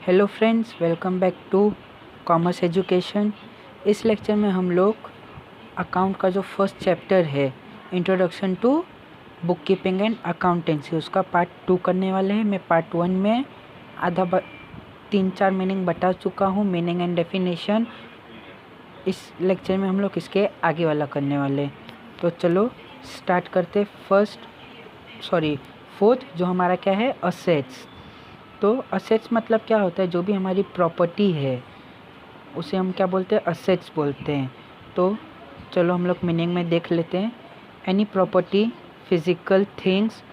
Hello friends, welcome back to commerce education. इस lecture में हम लोग अकाउंट का जो फर्स्ट चैप्टर है, introduction to book keeping and accountancy, उसका पार्ट 2 करने वाले हैं। मैं पार्ट 1 में आधा 3-4 मीनिंग बता चुका हूँ, मीनिंग एंड डेफिनेशन। इस लेक्चर में हम लोग इसके आगे वाला करने वाले हैं। तो चलो स्टार्ट करते। फोर्थ जो हमारा क्या है, असेट्स। तो असेट्स मतलब क्या होता है, जो भी हमारी प्रॉपर्टी है उसे हम क्या बोलते हैं, असेट्स बोलते हैं। तो चलो हम लोग मीनिंग में देख लेते हैं। Any property, physical things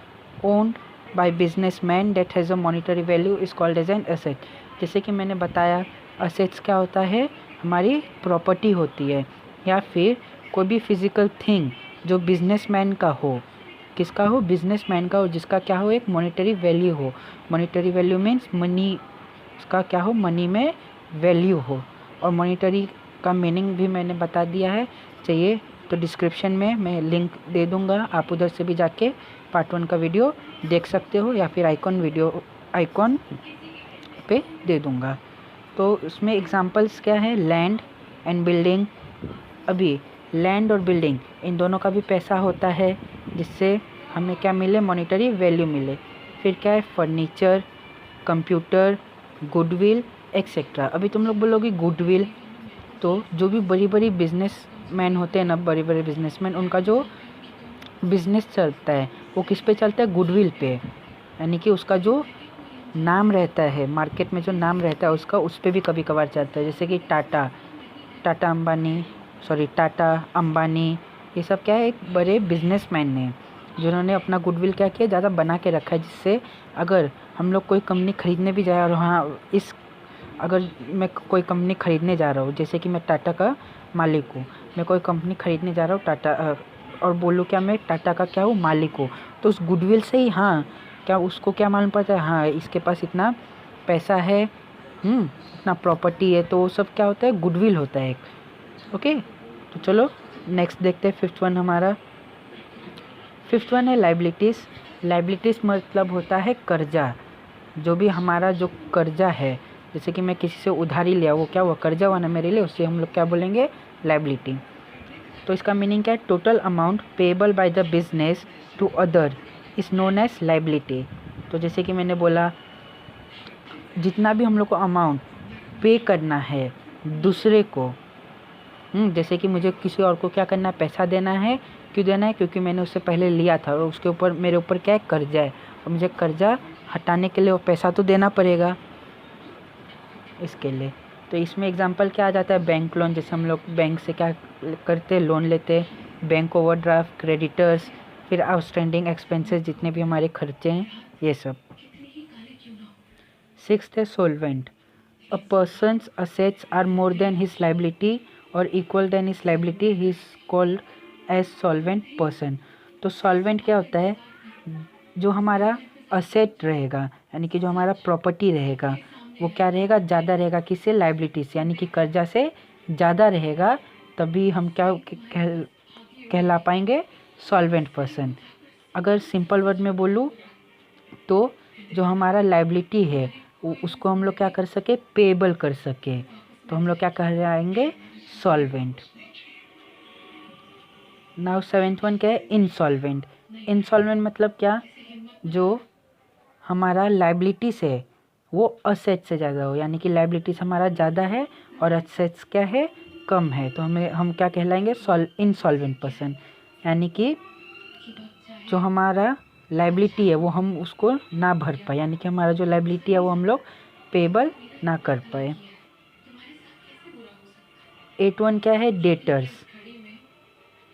owned by businessman that has a monetary value is called as an asset. जैसे कि मैंने बताया, असेट्स क्या होता है, हमारी प्रॉपर्टी होती है या फिर कोई भी फिजिकल थिंग जो बिजनेसमैन का हो। किसका हो, बिजनेसमैन का हो, जिसका क्या हो, एक मॉनिटरी वैल्यू हो। मॉनिटरी वैल्यू मीन्स मनी, उसका क्या हो, मनी में वैल्यू हो। और मॉनिटरी का मीनिंग भी मैंने बता दिया है। चाहिए तो डिस्क्रिप्शन में मैं लिंक दे दूंगा, आप उधर से भी जाके पार्ट 1 का वीडियो देख सकते हो, या फिर आइकॉन पे दे दूंगा। तो उसमें एग्जांपल्स क्या है, लैंड एंड बिल्डिंग। अभी लैंड और बिल्डिंग इन दोनों का भी पैसा होता है, जिससे हमें क्या मिले, मॉनिटरी वैल्यू मिले। फिर क्या है, फर्नीचर, कंप्यूटर, गुडविल एक्सेट्रा। अभी तुम लोग बोलोगे गुडविल, तो जो भी बड़ी बड़ी बिजनेसमैन होते हैं ना, बड़े बड़े बिजनेसमैन, उनका जो बिजनेस चलता है वो किस पे चलता है, गुडविल पे। यानी कि उसका जो नाम रहता है, मार्केट में जो नाम रहता है उसका, उस पर भी कभी कभार चलता है। जैसे कि टाटा अंबानी, ये सब क्या है, एक बड़े बिजनेसमैन ने, जिन्होंने अपना गुडविल क्या किया, ज़्यादा बना के रखा है, जिससे अगर हम लोग कोई कंपनी खरीदने भी जाए, और हाँ, अगर मैं कोई कंपनी खरीदने जा रहा हूँ, जैसे कि मैं टाटा का मालिक हूँ, मैं कोई कंपनी खरीदने जा रहा हूँ टाटा, और बोलूँ क्या मैं टाटा का क्या हूँ, मालिक हूँ, तो उस गुडविल से ही हाँ, क्या उसको क्या मालूम पड़ता है, हाँ इसके पास इतना पैसा है, इतना प्रॉपर्टी है, तो वो सब क्या होता है, गुडविल होता है एक। ओके, तो चलो नेक्स्ट देखते हैं। फिफ्थ वन है लाइबिलिटीज़। लाइबिलिटीज़ मतलब होता है कर्जा। जो भी हमारा जो कर्जा है, जैसे कि मैं किसी से उधारी लिया, वो क्या हुआ, कर्जा हुआ ना मेरे लिए, उससे हम लोग क्या बोलेंगे, लाइबिलिटी। तो इसका मीनिंग क्या है, total amount payable by the business to other is known as liability. तो जैसे कि मैंने बोला, जितना भी हम लोग को अमाउंट पे करना है दूसरे को, जैसे कि मुझे किसी और को क्या करना है, पैसा देना है। क्यों देना है, क्योंकि मैंने उससे पहले लिया था और उसके ऊपर मेरे ऊपर क्या है, कर्जा है, और मुझे कर्जा हटाने के लिए वो पैसा तो देना पड़ेगा इसके लिए। तो इसमें एग्जांपल क्या आ जाता है, बैंक लोन। जैसे हम लोग बैंक से क्या करते हैं, लोन लेते हैं, बैंक ओवरड्राफ्ट, क्रेडिटर्स, फिर आउटस्टैंडिंग एक्सपेंसेस, जितने भी हमारे खर्चे हैं, ये सब। 6th है solvent. A person's assets are more than his liability or equal than his liability, he is called as solvent person। तो सॉल्वेंट क्या होता है, जो हमारा असेट रहेगा, यानी कि जो हमारा प्रॉपर्टी रहेगा, वो क्या रहेगा, ज़्यादा रहेगा, किससे, लाइबिलिटी से, यानी कि कर्जा से ज़्यादा रहेगा, तभी हम क्या कहला पाएंगे, सॉल्वेंट पर्सन। अगर सिंपल वर्ड में बोलूँ तो जो हमारा लाइबिलिटी है उसको हम लोग क्या कर सके, पेएबल कर सके, तो हम लोग क्या कह जाएंगे, सॉल्वेंट। नाउ 7th वन क्या है, इंसॉल्वेंट। इंसॉल्वेंट मतलब क्या, जो हमारा लाइबिलिटीज है वो असेट से ज़्यादा हो, यानी कि लाइबिलिटीज हमारा ज़्यादा है और असेट्स क्या है, कम है, तो हम क्या कहलाएंगे, इंसॉल्वेंट पर्सन। यानी कि जो हमारा लाइबिलिटी है वो हम उसको ना भर पाए, यानी कि हमारा जो लाइबिलिटी है वो हम लोग पेबल ना कर पाए। 8th क्या है, डेटर्स।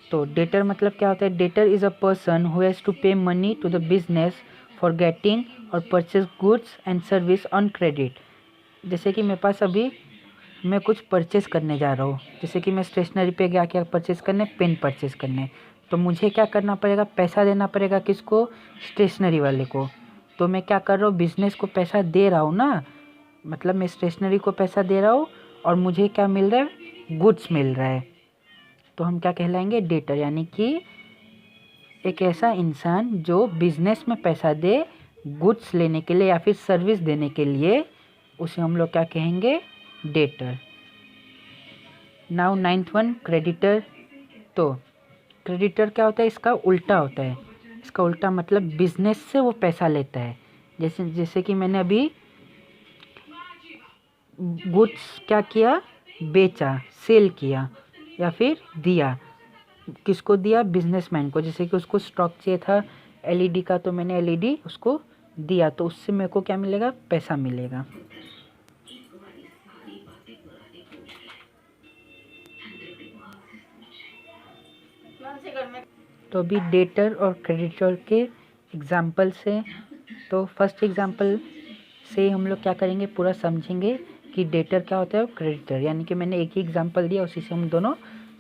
तो डेटर मतलब क्या होता है, debtor is a person who has to pay money to the business for getting or purchase goods and service on credit. जैसे कि मेरे पास अभी मैं कुछ परचेस करने जा रहा हूँ, जैसे कि मैं स्टेशनरी पे गया, क्या परचेस करने, पेन परचेस करने, तो मुझे क्या करना पड़ेगा, पैसा देना पड़ेगा, किसको, स्टेशनरी वाले को। तो मैं क्या कर रहा हूँ, बिजनेस को पैसा दे रहा हूँ ना, मतलब मैं स्टेशनरी को पैसा दे रहा हूँ और मुझे क्या मिल रहा है, गुड्स मिल रहा है, तो हम क्या कहलाएंगे, डेटर। यानी कि एक ऐसा इंसान जो बिजनेस में पैसा दे गुड्स लेने के लिए या फिर सर्विस देने के लिए, उसे हम लोग क्या कहेंगे, debtor. Now 9th one, creditor. तो क्रेडिटर क्या होता है, इसका उल्टा होता है। इसका उल्टा मतलब बिजनेस से वो पैसा लेता है। जैसे जैसे कि मैंने अभी गुड्स क्या किया, बेचा, सेल किया या फिर दिया। किसको दिया, बिजनेसमैन को। जैसे कि उसको स्टॉक चाहिए था एलईडी का, तो मैंने एलईडी उसको दिया, तो उससे मेरे को क्या मिलेगा, पैसा मिलेगा। तो अभी डेटर और क्रेडिटर के एग्जाम्पल्स हैं। तो फर्स्ट एग्जाम्पल से हम लोग क्या करेंगे, पूरा समझेंगे कि डेटर क्या होता है और क्रेडिटर। यानी कि मैंने एक ही एग्जाम्पल दिया, उसी से हम दोनों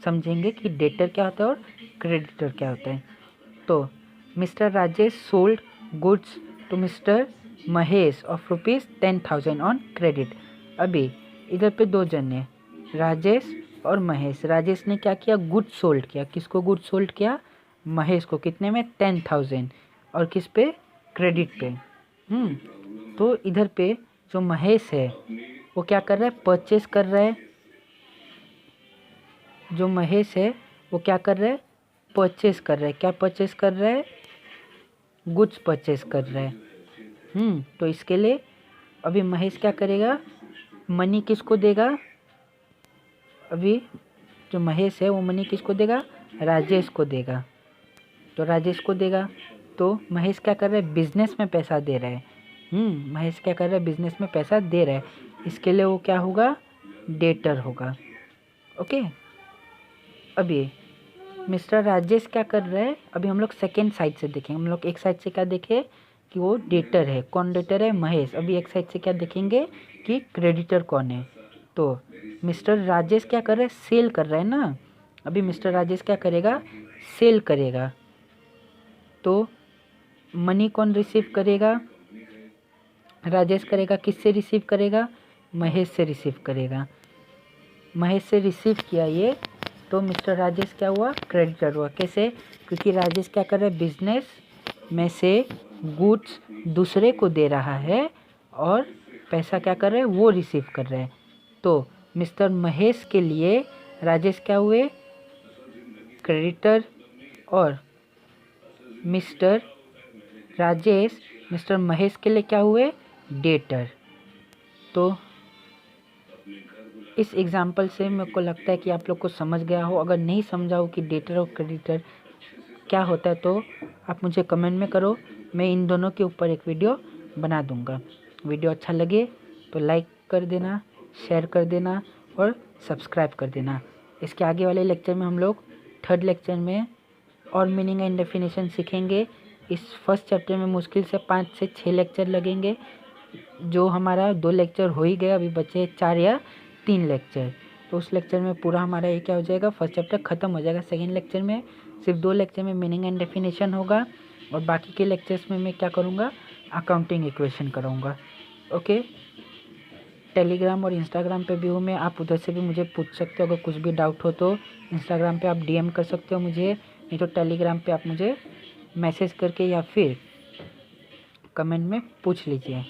समझेंगे कि डेटर क्या होता है और क्रेडिटर क्या होता है। तो mister Rajesh sold goods to mister Mahesh of ₹10,000 on credit. अभी इधर पे दो जन हैं, राजेश और महेश। राजेश ने क्या किया, गुड्स सोल्ड किया। किसको गुड्स सोल्ड किया, महेश को। कितने में, 10,000। और किस पे, क्रेडिट पे। तो इधर पे जो महेश है वो क्या कर रहा है, परचेस कर रहा है। जो महेश है वो क्या कर रहा है, परचेस कर रहा है। क्या परचेस कर रहा है, गुड्स परचेस कर रहा है। तो इसके लिए अभी महेश क्या करेगा, मनी किसको देगा। अभी जो महेश है वो मनी किसको देगा, राजेश को देगा। तो राजेश को देगा, तो महेश क्या कर रहा है, बिजनेस में पैसा दे रहा है। महेश क्या कर रहा है, बिजनेस में पैसा दे रहा है। इसके लिए वो क्या होगा, डेटर होगा। ओके। अभी मिस्टर राजेश क्या कर रहा है, अभी हम लोग सेकेंड साइड से देखेंगे। हम लोग एक साइड से क्या देखे कि वो डेटर है। कौन डेटर है, महेश। अभी एक साइड से क्या देखेंगे कि क्रेडिटर कौन है। तो मिस्टर राजेश क्या कर रहा है, सेल कर रहा है ना। अभी मिस्टर राजेश क्या करेगा, सेल करेगा। तो मनी कौन रिसीव करेगा, राजेश करेगा। किससे रिसीव करेगा, महेश से रिसीव करेगा। महेश से रिसीव किया ये, तो मिस्टर राजेश क्या हुआ, क्रेडिटर हुआ। कैसे, क्योंकि राजेश क्या कर रहा है, बिजनेस में से गुड्स दूसरे को दे रहा है और पैसा क्या कर रहा है, वो रिसीव कर रहा है। तो मिस्टर महेश के लिए राजेश क्या हुए, क्रेडिटर, और मिस्टर राजेश मिस्टर महेश के लिए क्या हुए, डेटर। तो इस एग्जाम्पल से मेरे को लगता है कि आप लोग को समझ गया हो। अगर नहीं समझा हो कि डेटर और क्रेडिटर क्या होता है तो आप मुझे कमेंट में करो, मैं इन दोनों के ऊपर एक वीडियो बना दूंगा। वीडियो अच्छा लगे तो लाइक कर देना, शेयर कर देना और सब्सक्राइब कर देना। इसके आगे वाले लेक्चर में हम लोग थर्ड लेक्चर में और मीनिंग एंड डेफिनेशन सीखेंगे। इस फर्स्ट चैप्टर में मुश्किल से 5 से 6 लेक्चर लगेंगे। जो हमारा 2 लेक्चर हो ही गया, अभी बचे 4 या 3 लेक्चर। तो उस लेक्चर में पूरा हमारा ये क्या हो जाएगा, फर्स्ट चैप्टर ख़त्म हो जाएगा। सेकेंड लेक्चर में सिर्फ 2 लेक्चर में मीनिंग एंड डेफिनेशन होगा और बाकी के लेक्चर्स में मैं क्या करूँगा, अकाउंटिंग इक्वेशन कराऊँगा। ओके। टेलीग्राम और इंस्टाग्राम पे भी हूँ मैं, आप उधर से भी मुझे पूछ सकते हो। अगर कुछ भी डाउट हो तो इंस्टाग्राम पे आप डीएम कर सकते हो मुझे, नहीं तो टेलीग्राम पे आप मुझे मैसेज करके या फिर कमेंट में पूछ लीजिए।